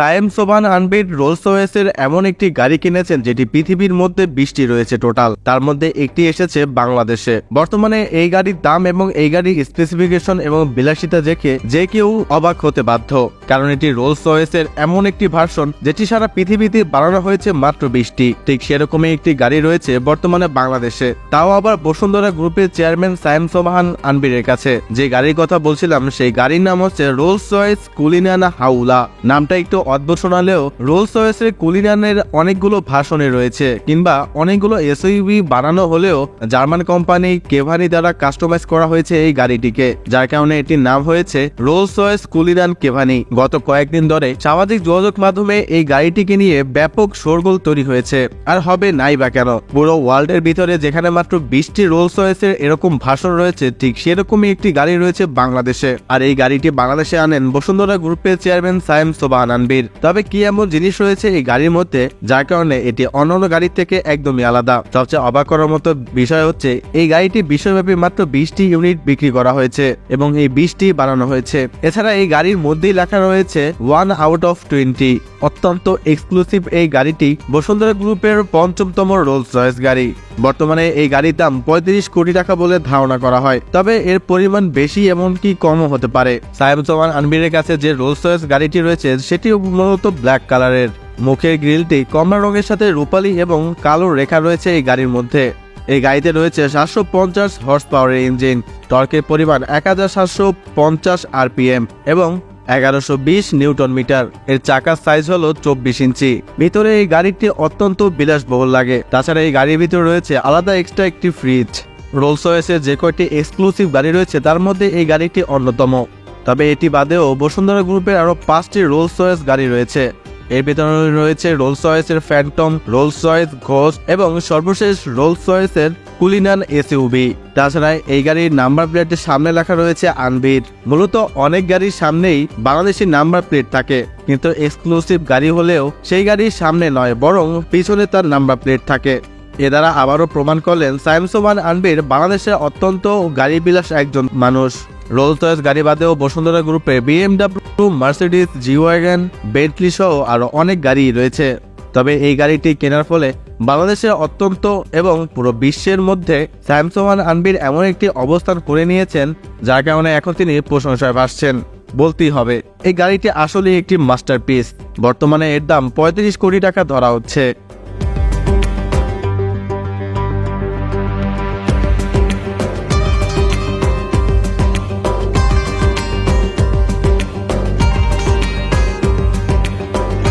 Sayem Sobhan আনবির Rolle's রয়েসের এমন একটি গাড়ি কিনেছেন যেটি পৃথিবীর মধ্যে 20টি রয়েছে টোটাল, তার মধ্যে একটি এসেছে বাংলাদেশে। বর্তমানে এই গাড়ির দাম এবং এই গাড়ির স্পেসিফিকেশন এবং বিলাসিতা দেখে যে কেউ অবাক হতে বাধ্য, কারণ এটি রোলস রয়েসের এমন একটি ভার্সন যেটি সারা পৃথিবীতে বানানো হয়েছে মাত্র 20টি। ঠিক সেরকমই একটি গাড়ি রয়েছে বর্তমানে বাংলাদেশে, তাও আবার বসুন্ধরা গ্রুপের চেয়ারম্যান সায়েম সোবহান আনবিরের কাছে। যে গাড়ির কথা বলছিলাম সেই গাড়ির নাম হচ্ছে রোলস রয়েস কুলিনান হাউলা। নামটা একটু অদ্ভুত শোনালেও রোলস রয়েসের কুলিনানের অনেকগুলো ভার্সনে রয়েছে, কিংবা অনেকগুলো এসইউভি বানানো হলেও জার্মান কোম্পানি কেভানি দ্বারা কাস্টমাইজ করা হয়েছে এই গাড়িটিকে, যার কারণে এটির নাম হয়েছে রোলস রয়েস কুলিনান কেভানি। গত কয়েকদিন ধরে সামাজিক যোগাযোগ মাধ্যমে এই গাড়িটিকে নিয়ে ব্যাপক শোরগোল তৈরি হয়েছে। আর হবে নাই বা কেন, পুরো ওয়ার্ল্ডের ভিতরে যেখানে মাত্র 20টি রোলস রয়েসের এরকম ভার্সন রয়েছে, ঠিক সেরকমই একটি গাড়ি রয়েছে বাংলাদেশে। আর এই গাড়িটি বাংলাদেশে আনেন বসুন্ধরা গ্রুপের চেয়ারম্যান সায়েম সোবহান আনবির। তবে কি এমন জিনিস রয়েছে এই গাড়ির মধ্যে যার কারণে এটি অন্যান্য গাড়ির থেকে একদমই আলাদা? সবচেয়ে অবাক করার মতো বিষয় হচ্ছে এই গাড়িটি বিশ্বব্যাপী মাত্র 20টি ইউনিট বিক্রি করা হয়েছে এবং এই 20টি বানানো হয়েছে। এছাড়া এই গাড়ির মধ্যেই লেখা রয়েছে 1 আউট অফ 20। অত্যন্ত এক্সক্লুসিভ এই গাড়িটি বসুন্ধরা গ্রুপের 5ম রোলস রয়েস গাড়ি। বর্তমানে এই গাড়ির দাম 35 কোটি টাকা বলে ধারণা করা হয়, তবে এর পরিমাণ বেশি এমনকি কমও হতে পারে। সায়েম সোবহান আনবিরের কাছে যে রোলস রয়েস গাড়িটি রয়েছে সেটি মূলত ব্ল্যাক কালারের। মুখের গ্রিলটি কমলা রঙের সাথে রূপালী এবং কালো রেখা রয়েছে এই গাড়ির মধ্যে। এই গাড়িতে রয়েছে 750 হর্স পাওয়ারের ইঞ্জিন, টর্কের পরিমাণ 1750 আরপিএম এবং 1120 নিউটন মিটার। এর চাকার সাইজ হলো 24 ইঞ্চি। ভিতরে এই গাড়িটি অত্যন্ত বিলাসবহুল লাগে। তাছাড়া এই গাড়ির ভিতরে রয়েছে আলাদা এক্সট্রা একটি ফ্রিজ। রোলস রয়েসের যে কয়টি এক্সক্লুসিভ গাড়ি রয়েছে তার মধ্যে এই গাড়িটি অন্যতম। তবে এটি বাদেও বসুন্ধরা গ্রুপের আরো 5টি রোলস রয়েস গাড়ি রয়েছে। এর ভিতরে রয়েছে রোলস রয়েসের ফ্যান্টম, রোলস রয়েস ঘোস্ট এবং সর্বশেষ রোলস রয়েসের কুলিনান এসইউভি। তাছাড়া এই গাড়ির নাম্বার প্লেটের সামনে লেখা রয়েছে আনবির। মূলত অনেক গাড়ির সামনেই বাংলাদেশি নাম্বার প্লেট থাকে, কিন্তু এক্সক্লুসিভ গাড়ি হলেও সেই গাড়ির সামনে নয়, বরং পিছনে তার নাম্বার প্লেট থাকে। এ দ্বারা আবারও প্রমাণ করলেন সায়েম সোবহান আনবির বাংলাদেশের অত্যন্ত গাড়ি বিলাস একজন মানুষ। রোলস রয়েস গাড়ি বাদেও বসুন্ধরা গ্রুপে বিএমডব্লিউ, মার্সিডিজ, জি-ওয়াগন, বেন্টলি সহ আরো অনেক গাড়ি রয়েছে। তবে এই গাড়িটি কেনার ফলে বাংলাদেশের অত্যন্ত এবং পুরো বিশ্বের মধ্যে সায়েম সোবহান আনবির এমন একটি অবস্থান করে নিয়েছেন যার কারণে এখন তিনি প্রশংসায় ভাসছেন বলতেই হবে। এই গাড়িটি আসলে একটি মাস্টারপিস। বর্তমানে এর দাম 35 কোটি টাকা ধরা হচ্ছে।